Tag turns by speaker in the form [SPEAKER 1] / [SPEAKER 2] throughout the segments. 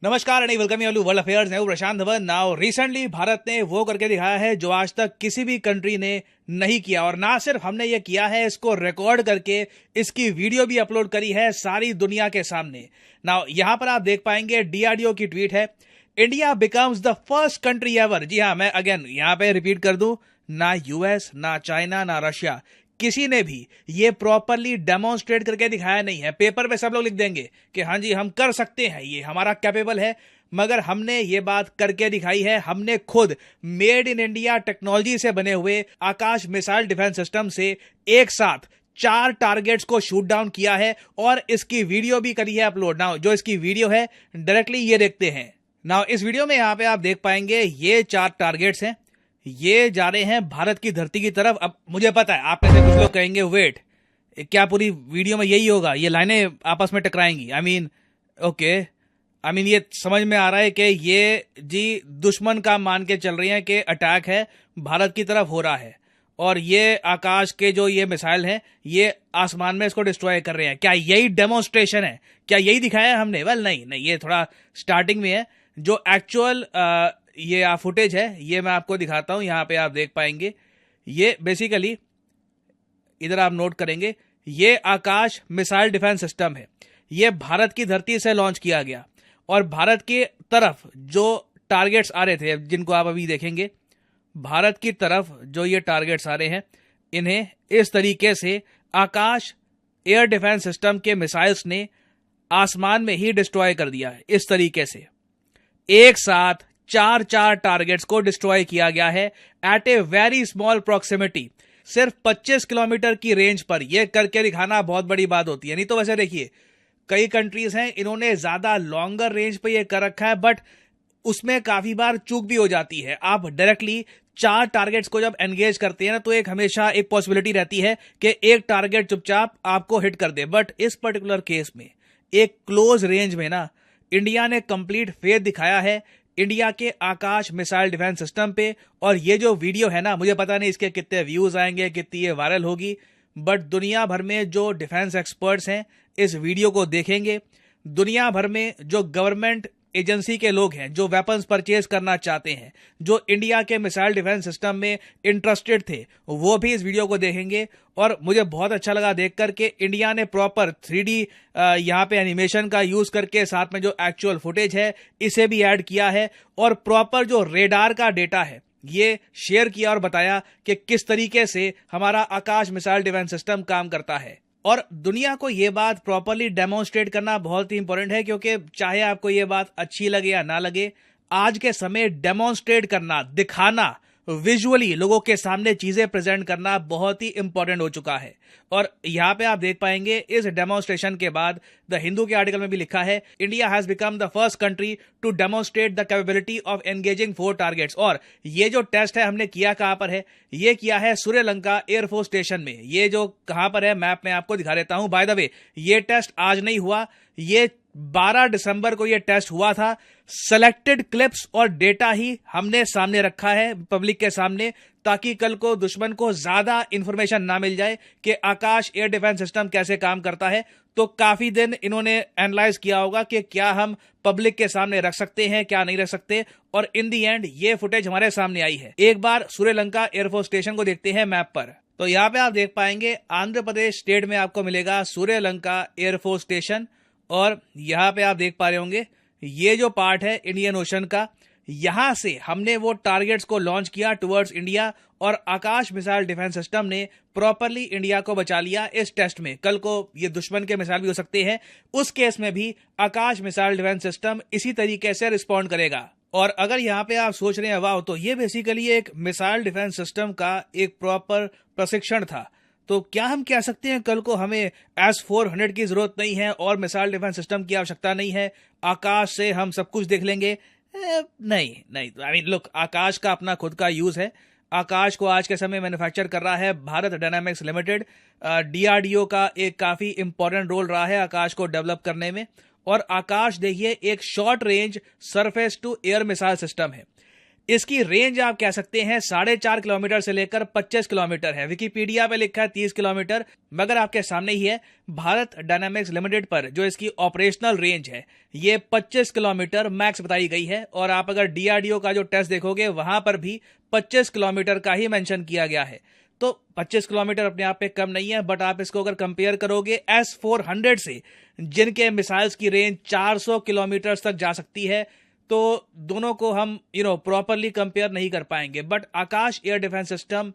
[SPEAKER 1] नमस्कार and welcome you all to world affairs. मैं हूं प्रशांत धवन। नाउ रिसेंटली भारत ने वो करके दिखाया है जो आज तक किसी भी कंट्री ने नहीं किया, और ना सिर्फ हमने ये किया है, इसको रिकॉर्ड करके इसकी वीडियो भी अपलोड करी है सारी दुनिया के सामने। नाउ यहां पर आप देख पाएंगे डीआरडीओ की ट्वीट है, India becomes the first country ever. जी हाँ, मैं अगेन यहां पे रिपीट कर दूं, ना यूएस, ना चाइना, ना रशिया, किसी ने भी ये प्रॉपरली डेमोन्स्ट्रेट करके दिखाया नहीं है। पेपर पे सब लोग लिख देंगे कि हाँ जी हम कर सकते हैं, ये हमारा कैपेबल है, मगर हमने ये बात करके दिखाई है। हमने खुद मेड इन इंडिया टेक्नोलॉजी से बने हुए आकाश मिसाइल डिफेंस सिस्टम से एक साथ 4 टारगेट्स को शूट डाउन किया है और इसकी वीडियो भी करी है अपलोड। नाउ जो इसकी वीडियो है डायरेक्टली ये देखते हैं। नाउ इस वीडियो में यहाँ पे आप देख पाएंगे ये 4 टारगेट्स हैं, ये जा रहे हैं भारत की धरती की तरफ। अब मुझे पता है आप में से कुछ लोग कहेंगे वेट, क्या पूरी वीडियो में यही होगा, ये लाइनें आपस में टकराएंगी? आई मीन ये समझ में आ रहा है कि ये जी दुश्मन का मान के चल रही हैं कि अटैक है भारत की तरफ हो रहा है और ये आकाश के जो ये मिसाइल हैं ये आसमान में इसको डिस्ट्रॉय कर रहे हैं। क्या यही डेमोन्स्ट्रेशन है? क्या यही दिखाया है हमने? वेल नहीं, ये थोड़ा स्टार्टिंग में है। जो एक्चुअल ये फुटेज है ये मैं आपको दिखाता हूं। यहां पे आप देख पाएंगे ये बेसिकली, इधर आप नोट करेंगे, ये आकाश मिसाइल डिफेंस सिस्टम है। ये भारत की धरती से लॉन्च किया गया और भारत की तरफ जो टारगेट्स आ रहे थे, जिनको आप अभी देखेंगे, भारत की तरफ जो ये टारगेट्स आ रहे हैं, इन्हें इस तरीके से आकाश एयर डिफेंस सिस्टम के मिसाइल्स ने आसमान में ही डिस्ट्रॉय कर दिया है। इस तरीके से एक साथ 4 टारगेट्स को डिस्ट्रॉय किया गया है at a very small proximity. सिर्फ 25 किलोमीटर की रेंज पर यह करके दिखाना बहुत बड़ी बात होती है। नहीं तो वैसे देखिए कई कंट्रीज हैं इन्होंने ज्यादा लॉन्गर रेंज पे ये कर रखा है, बट उसमें काफी बार चूक भी हो जाती है। आप डायरेक्टली 4 टारगेट्स को जब एंगेज करते हैं ना, तो एक हमेशा एक पॉसिबिलिटी रहती है कि एक टारगेट चुपचाप आपको हिट कर दे। बट इस पर्टिकुलर केस में एक क्लोज रेंज में ना इंडिया ने कंप्लीट फेथ दिखाया है इंडिया के आकाश मिसाइल डिफेंस सिस्टम पे। और ये जो वीडियो है ना, मुझे पता नहीं इसके कितने व्यूज आएंगे, कितनी ये वायरल होगी, बट दुनिया भर में जो डिफेंस एक्सपर्ट्स हैं इस वीडियो को देखेंगे। दुनिया भर में जो गवर्नमेंट एजेंसी के लोग हैं जो वेपन्स परचेज करना चाहते हैं, जो इंडिया के मिसाइल डिफेंस सिस्टम में इंटरेस्टेड थे, वो भी इस वीडियो को देखेंगे। और मुझे बहुत अच्छा लगा देखकर के इंडिया ने प्रॉपर 3D यहाँ पे एनिमेशन का यूज करके साथ में जो एक्चुअल फुटेज है इसे भी ऐड किया है और प्रॉपर जो रेडार का डेटा है ये शेयर किया और बताया कि किस तरीके से हमारा आकाश मिसाइल डिफेंस सिस्टम काम करता है। और दुनिया को ये बात प्रॉपरली डेमोन्स्ट्रेट करना बहुत ही इंपॉर्टेंट है, क्योंकि चाहे आपको ये बात अच्छी लगे या ना लगे, आज के समय डेमोन्स्ट्रेट करना, दिखाना, विजुअली लोगों के सामने चीजें प्रेजेंट करना बहुत ही इंपॉर्टेंट हो चुका है। और यहां पे आप देख पाएंगे इस डेमोन्स्ट्रेशन के बाद द हिंदू के आर्टिकल में भी लिखा है, India has become the first country to demonstrate the capability of engaging 4 targets. और ये जो टेस्ट है हमने किया कहां पर है? ये किया है श्रीलंका एयरफोर्स स्टेशन में। ये जो कहां पर है मैप में आपको दिखा देता हूं। बाय द वे ये टेस्ट आज नहीं हुआ, ये 12 दिसंबर को ये टेस्ट हुआ था। सेलेक्टेड क्लिप्स और डेटा ही हमने सामने रखा है पब्लिक के सामने, ताकि कल को दुश्मन को ज्यादा इंफॉर्मेशन ना मिल जाए कि आकाश एयर डिफेंस सिस्टम कैसे काम करता है। तो काफी दिन इन्होंने एनालाइज किया होगा कि क्या हम पब्लिक के सामने रख सकते हैं, क्या नहीं रख सकते, और इन दी एंड ये फुटेज हमारे सामने आई है। एक बार श्रीलंका एयरफोर्स स्टेशन को देखते हैं मैप पर। तो यहां पे आप देख पाएंगे आंध्र प्रदेश स्टेट में आपको मिलेगा श्रीलंका एयरफोर्स स्टेशन। और यहां पे आप देख पा रहे होंगे ये जो पार्ट है इंडियन ओशन का, यहां से हमने वो टारगेट्स को लॉन्च किया टुवर्ड्स इंडिया और आकाश मिसाइल डिफेंस सिस्टम ने प्रॉपरली इंडिया को बचा लिया इस टेस्ट में। कल को ये दुश्मन के मिसाइल भी हो सकते हैं, उस केस में भी आकाश मिसाइल डिफेंस सिस्टम इसी तरीके से रिस्पॉन्ड करेगा। और अगर यहां पे आप सोच रहे हैं वाह, तो ये बेसिकली एक मिसाइल डिफेंस सिस्टम का एक प्रॉपर प्रशिक्षण था, तो क्या हम कह सकते हैं कल को हमें S-400 की जरूरत नहीं है और मिसाइल डिफेंस सिस्टम की आवश्यकता नहीं है, आकाश से हम सब कुछ देख लेंगे? नहीं। लुक, आकाश का अपना खुद का यूज है। आकाश को आज के समय मैन्युफैक्चर कर रहा है भारत डायनामिक्स लिमिटेड। डीआरडीओ का एक काफी इंपॉर्टेंट रोल रहा है आकाश को डेवलप करने में। और आकाश देखिए एक short range surface to air missile system है। इसकी रेंज आप कह सकते हैं 4.5 किलोमीटर से लेकर 25 किलोमीटर है। विकिपीडिया पे लिखा है 30 किलोमीटर, मगर आपके सामने ही है भारत डायनामिक्स लिमिटेड पर जो इसकी ऑपरेशनल रेंज है ये 25 किलोमीटर मैक्स बताई गई है। और आप अगर DRDO का जो टेस्ट देखोगे वहां पर भी 25 किलोमीटर का ही मेंशन किया गया है। तो 25 किलोमीटर अपने आप पे कम नहीं है, बट आप इसको अगर कंपेयर करोगे S-400 से, जिनके मिसाइल्स की रेंज 400 किलोमीटर तक जा सकती है, तो दोनों को हम प्रॉपरली कंपेयर नहीं कर पाएंगे। But Akash air defence system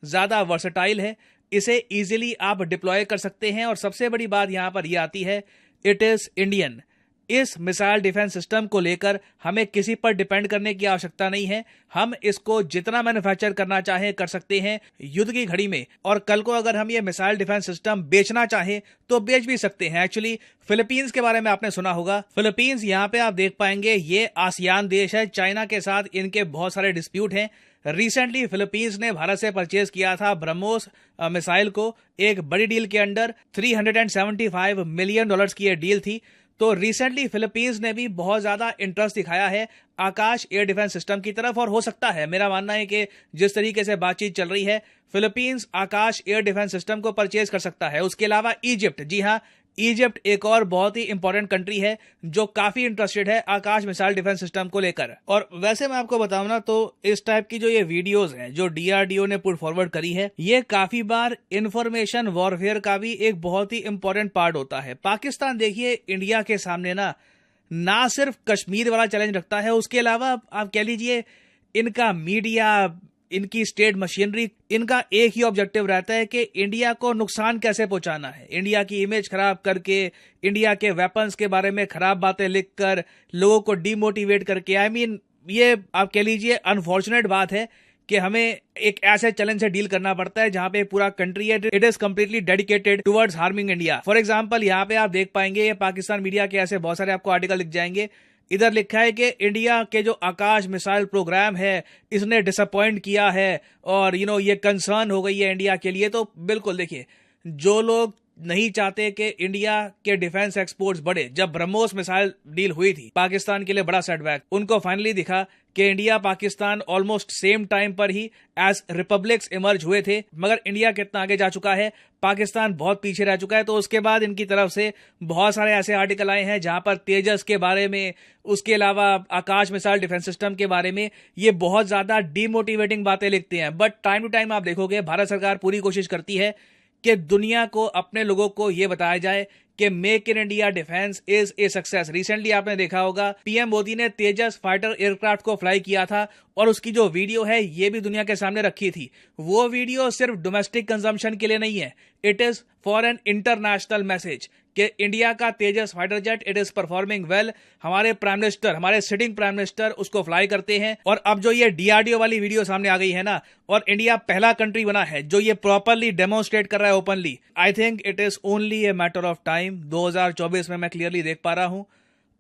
[SPEAKER 1] ज्यादा वर्सेटाइल है, इसे इजीली आप डिप्लॉय कर सकते हैं। और सबसे बड़ी बात यहां पर यह आती है, इट इज इंडियन। इस मिसाइल डिफेंस सिस्टम को लेकर हमें किसी पर डिपेंड करने की आवश्यकता नहीं है। हम इसको जितना मैन्युफैक्चर करना चाहें कर सकते हैं युद्ध की घड़ी में, और कल को अगर हम ये मिसाइल डिफेंस सिस्टम बेचना चाहें तो बेच भी सकते हैं। एक्चुअली फिलीपींस के बारे में आपने सुना होगा। फिलीपींस यहाँ पे आप देख पाएंगे ये आसियान देश है, चाइना के साथ इनके बहुत सारे डिस्प्यूट हैं। रिसेंटली फिलीपींस ने भारत से परचेज किया था ब्रह्मोस मिसाइल को एक बड़ी डील के अंडर। $375 मिलियन की यह डील थी। तो रिसेंटली फिलीपींस ने भी बहुत ज्यादा इंटरेस्ट दिखाया है आकाश एयर डिफेंस सिस्टम की तरफ, और हो सकता है, मेरा मानना है कि जिस तरीके से बातचीत चल रही है, फिलीपींस आकाश एयर डिफेंस सिस्टम को परचेज कर सकता है। उसके अलावा इजिप्ट, जी हाँ, इजिप्ट एक और बहुत ही इंपॉर्टेंट कंट्री है जो काफी इंटरेस्टेड है आकाश मिसाइल डिफेंस सिस्टम को लेकर। और वैसे मैं आपको बताऊं ना, तो इस टाइप की जो ये वीडियोस हैं जो DRDO ने पुट फॉरवर्ड करी है, ये काफी बार इंफॉर्मेशन वॉरफेयर का भी एक बहुत ही इंपॉर्टेंट पार्ट होता है। पाकिस्तान देखिए इंडिया के सामने ना सिर्फ कश्मीर वाला चैलेंज रखता है, उसके अलावा आप कह लीजिए इनका मीडिया, इनकी स्टेट मशीनरी, इनका एक ही ऑब्जेक्टिव रहता है कि इंडिया को नुकसान कैसे पहुंचाना है। इंडिया की इमेज खराब करके, इंडिया के वेपन्स के बारे में खराब बातें लिखकर, लोगों को डीमोटिवेट करके, ये आप कह लीजिए अनफॉर्चुनेट बात है कि हमें एक ऐसे चैलेंज से डील करना पड़ता है जहां पे पूरा कंट्री है, it is completely dedicated towards harming India. For example यहाँ पे आप देख पाएंगे, ये पाकिस्तान मीडिया के ऐसे बहुत सारे आपको आर्टिकल लिख जाएंगे। इधर लिखा है कि इंडिया के जो आकाश मिसाइल प्रोग्राम है इसने डिसअपॉइंट किया है, और ये कंसर्न हो गई है इंडिया के लिए। तो बिल्कुल देखिए, जो लोग नहीं चाहते कि इंडिया के डिफेंस एक्सपोर्ट्स बढ़े, जब ब्रह्मोस मिसाइल डील हुई थी पाकिस्तान के लिए बड़ा सेटबैक, उनको फाइनली दिखा कि India Pakistan almost same time पर ही एज रिपब्लिक्स इमर्ज हुए थे, मगर इंडिया कितना आगे जा चुका है, पाकिस्तान बहुत पीछे रह चुका है। तो उसके बाद इनकी तरफ से बहुत सारे ऐसे आर्टिकल आए हैं जहां पर तेजस के बारे में, उसके अलावा आकाश मिसाइल डिफेंस सिस्टम के बारे में ये बहुत ज्यादा डीमोटिवेटिंग बातें लिखते हैं। बट टाइम टू टाइम आप देखोगे भारत सरकार पूरी कोशिश करती है कि दुनिया को, अपने लोगों को ये बताया जाए कि make in India defence is a success. Recently आपने देखा होगा पीएम मोदी ने तेजस फाइटर एयरक्राफ्ट को फ्लाई किया था, और उसकी जो वीडियो है ये भी दुनिया के सामने रखी थी। वो वीडियो सिर्फ डोमेस्टिक कंजम्पशन के लिए नहीं है, it is for an international message कि इंडिया का Tejas fighter jet it is performing well. हमारे प्राइम मिनिस्टर, हमारे सिटिंग प्राइम मिनिस्टर उसको फ्लाई करते हैं। और अब जो ये DRDO वाली वीडियो सामने आ गई है ना, और इंडिया पहला कंट्री बना है जो ये प्रॉपरली डेमोन्स्ट्रेट कर रहा है openly, I think it is only a matter of time. 2024 में मैं क्लियरली देख पा रहा हूं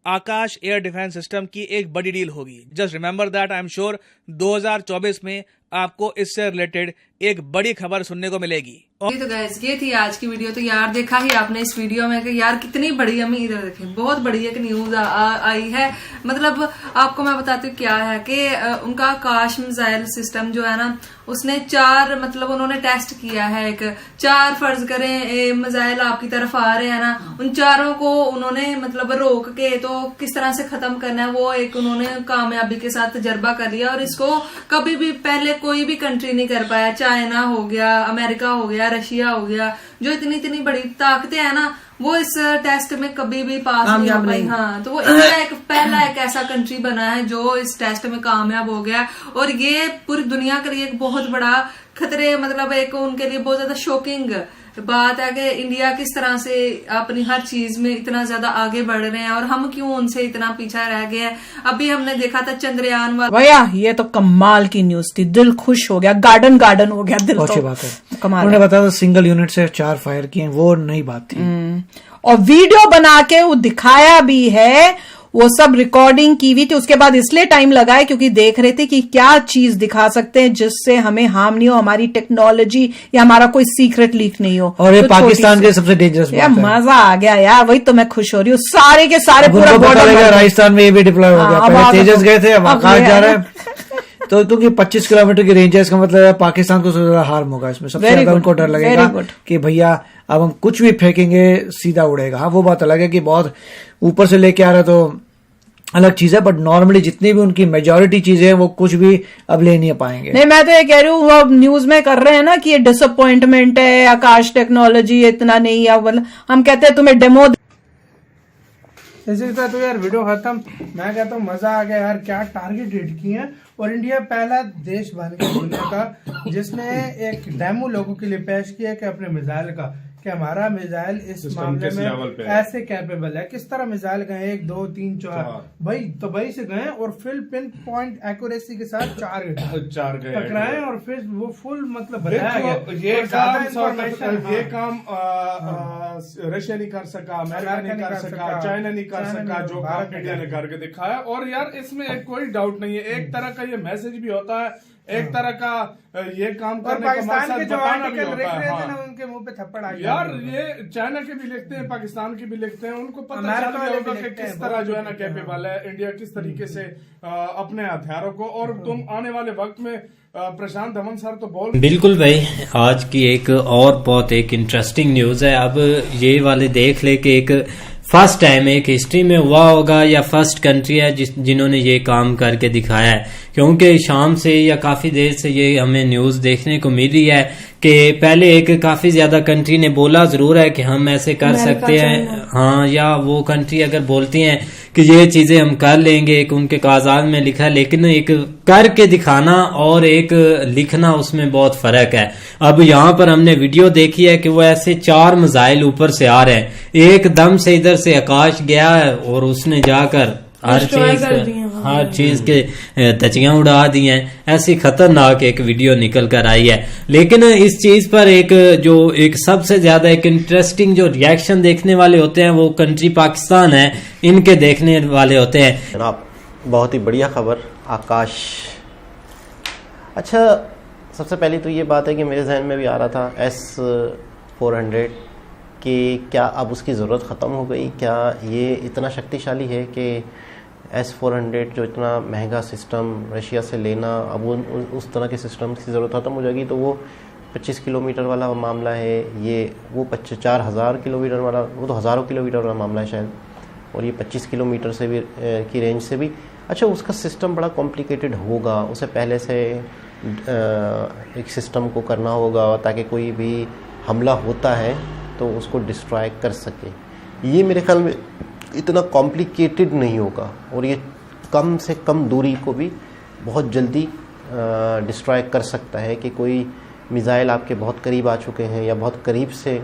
[SPEAKER 1] आकाश एयर डिफेंस सिस्टम की एक बड़ी डील होगी। Just remember that, I am sure 2024 में आपको इससे रिलेटेड एक बड़ी खबर सुनने को मिलेगी।
[SPEAKER 2] तो गाइस, ये थी आज की वीडियो। तो यार देखा ही आपने इस वीडियो में कि यार कितनी बड़ी, हमें इधर देखें, बहुत बड़ी एक न्यूज आई है। मतलब आपको मैं बताती हूँ क्या है कि उनका आकाश मिसाइल सिस्टम जो है ना, उसने 4 मतलब उन्होंने टेस्ट किया है। एक 4 फर्ज करें मिसाइल आपकी तरफ आ रहे हैं ना, उन चारों को उन्होंने मतलब रोक के तो किस तरह से खत्म करना है वो एक उन्होंने कामयाबी के साथ तजर्बा कर लिया। और इसको कभी भी पहले कोई भी कंट्री नहीं कर पाया। चाइना हो गया, अमेरिका हो गया, रशिया हो गया, जो इतनी इतनी बड़ी ताकतें हैं ना, वो इस टेस्ट में कभी भी पास नहीं हो पाई। हाँ, तो वो पहला एक ऐसा कंट्री बना है जो इस टेस्ट में कामयाब हो गया। और ये पूरी दुनिया के लिए एक बहुत बड़ा खतरे, मतलब एक उनके लिए बहुत ज्यादा शॉकिंग बात है कि इंडिया किस तरह से अपनी हर चीज में इतना ज्यादा आगे बढ़ रहे हैं और हम क्यों उनसे इतना पीछा रह गए हैं। अभी हमने देखा था चंद्रयान वाला,
[SPEAKER 3] भैया ये तो कमाल की न्यूज थी, दिल खुश हो गया, गार्डन गार्डन हो गया दिल।
[SPEAKER 4] अच्छी बात है, कमाल। उन्होंने बताया सिंगल यूनिट से 4 फायर किए, वो नई बात थी।
[SPEAKER 3] और वीडियो बना के वो दिखाया भी है, वो सब रिकॉर्डिंग की हुई थी। उसके बाद इसलिए टाइम लगा है क्योंकि देख रहे थे कि क्या चीज दिखा सकते हैं जिससे हमें हार्म नहीं हो, हमारी टेक्नोलॉजी या हमारा कोई सीक्रेट लीक नहीं हो।
[SPEAKER 4] और ये तो पाकिस्तान के सबसे डेंजरस बात है।
[SPEAKER 3] मजा आ गया यार, वही तो मैं खुश हो रही हूँ। सारे के सारे पूरा
[SPEAKER 4] बॉर्डर, राजस्थान में ये भी डिप्लॉय हो गया। पहले तेजस गए थे, अब आकाश जा रहा है। तो क्योंकि 25 किलोमीटर की रेंज है, इसका मतलब है पाकिस्तान को सबसे ज्यादा हार्म होगा इसमें, सबसे ज्यादा उनको डर लगेगा कि भैया अब हम कुछ भी फेंकेंगे सीधा उड़ेगा। हाँ वो बात अलग है कि बहुत ऊपर से लेके आ रहा है तो अलग चीज है, बट नॉर्मली जितनी भी उनकी मेजोरिटी चीजें हैं वो कुछ भी अब ले नहीं पाएंगे।
[SPEAKER 3] नहीं, मैं तो ये कह रही हूँ, वो न्यूज में कर रहे हैं ना कि ये डिसअपॉइंटमेंट है, आकाश टेक्नोलॉजी इतना नहीं है, मतलब हम कहते हैं तुम्हें डेमो
[SPEAKER 5] इसी तरह तो यार वीडियो खत्म। मैं कहता हूँ मजा आ गया यार, क्या टारगेट हिट किए हैं। और इंडिया पहला देश बन गया दुनिया का जिसने एक डेमो लोगों के लिए पेश किया कि अपने मिसाइल का, कि हमारा मिसाइल इस मामले में ऐसे कैपेबल है। किस तरह मिसाइल गए 1 2 3 4 भाई दुबई से गए और फिर पिन पॉइंट एक्यूरेसी के साथ 4 गए टकराए और फिर वो फुल मतलब बताया गया।
[SPEAKER 6] ये काम रशिया नहीं कर सका, अमेरिका नहीं कर सका, चाइना नहीं कर सका, जो काम इंडिया ने करके दिखाया। और यार इसमें कोई डाउट नहीं है, एक तरह का ये मैसेज भी होता है, एक तरह का ये काम करने का मकसद बताना भी होता है। हाँ।
[SPEAKER 5] उनके मुंह पे थप्पड़ आ
[SPEAKER 6] यार ये चाइना के भी लिखते हैं, पाकिस्तान के भी लिखते हैं, उनको पता चल गया होगा कि किस तरह जो है ना कैपेबल है इंडिया, किस तरीके से अपने हथियारों को। और तुम आने वाले वक्त में प्रशांत धवन सर तो बोल
[SPEAKER 7] बिल्कुल भाई, आज की एक और बहुत एक इंटरेस्टिंग न्यूज है। अब ये वाले देख ले कि एक फर्स्ट टाइम एक हिस्ट्री में हुआ होगा या फर्स्ट कंट्री है जिन्होंने ये काम करके दिखाया है, क्योंकि शाम से या काफी देर से ये हमें न्यूज देखने को मिल रही है कि पहले एक काफी ज्यादा कंट्री ने बोला जरूर है कि हम ऐसे कर सकते हैं, हाँ, या वो कंट्री अगर बोलती हैं कि ये चीजें हम कर लेंगे, एक उनके कागजात में लिखा है, लेकिन एक करके दिखाना और एक लिखना उसमें बहुत फर्क है। अब यहाँ पर हमने वीडियो देखी है कि वो ऐसे 4 मिसाइल ऊपर से आ रहे हैं, एकदम से इधर से आकाश गया है और उसने जाकर हर चीज के तचियां उड़ा दी हैं। ऐसी खतरनाक एक वीडियो निकल कर आई है। लेकिन इस चीज पर एक सबसे ज्यादा एक इंटरेस्टिंग जो रिएक्शन देखने वाले होते हैं वो कंट्री पाकिस्तान है, इनके देखने वाले होते हैं।
[SPEAKER 8] जनाब बहुत ही बढ़िया खबर आकाश। अच्छा, सबसे पहले तो ये बात है कि मेरे जहन में भी आ रहा था S-400 कि क्या अब उसकी ज़रूरत ख़त्म हो गई, क्या ये इतना शक्तिशाली है कि S-400 जो इतना महंगा सिस्टम रशिया से लेना, अब उस तरह के सिस्टम की ज़रूरत ख़त्म हो जाएगी। तो वो 25 किलोमीटर वाला मामला है, ये वो 4,000 किलोमीटर वाला, वो तो हज़ारों किलोमीटर वाला मामला है शायद, और ये 25 किलोमीटर से भी की रेंज से भी। अच्छा, उसका सिस्टम बड़ा कॉम्प्लिकेटेड होगा, उसे पहले से एक सिस्टम को करना होगा ताकि कोई भी हमला होता है तो उसको डिस्ट्रॉय कर सके। ये मेरे ख्याल में इतना कॉम्प्लिकेटेड नहीं होगा और ये कम से कम दूरी को भी बहुत जल्दी डिस्ट्रॉय कर सकता है कि कोई मिसाइल आपके बहुत करीब आ चुके हैं या बहुत करीब से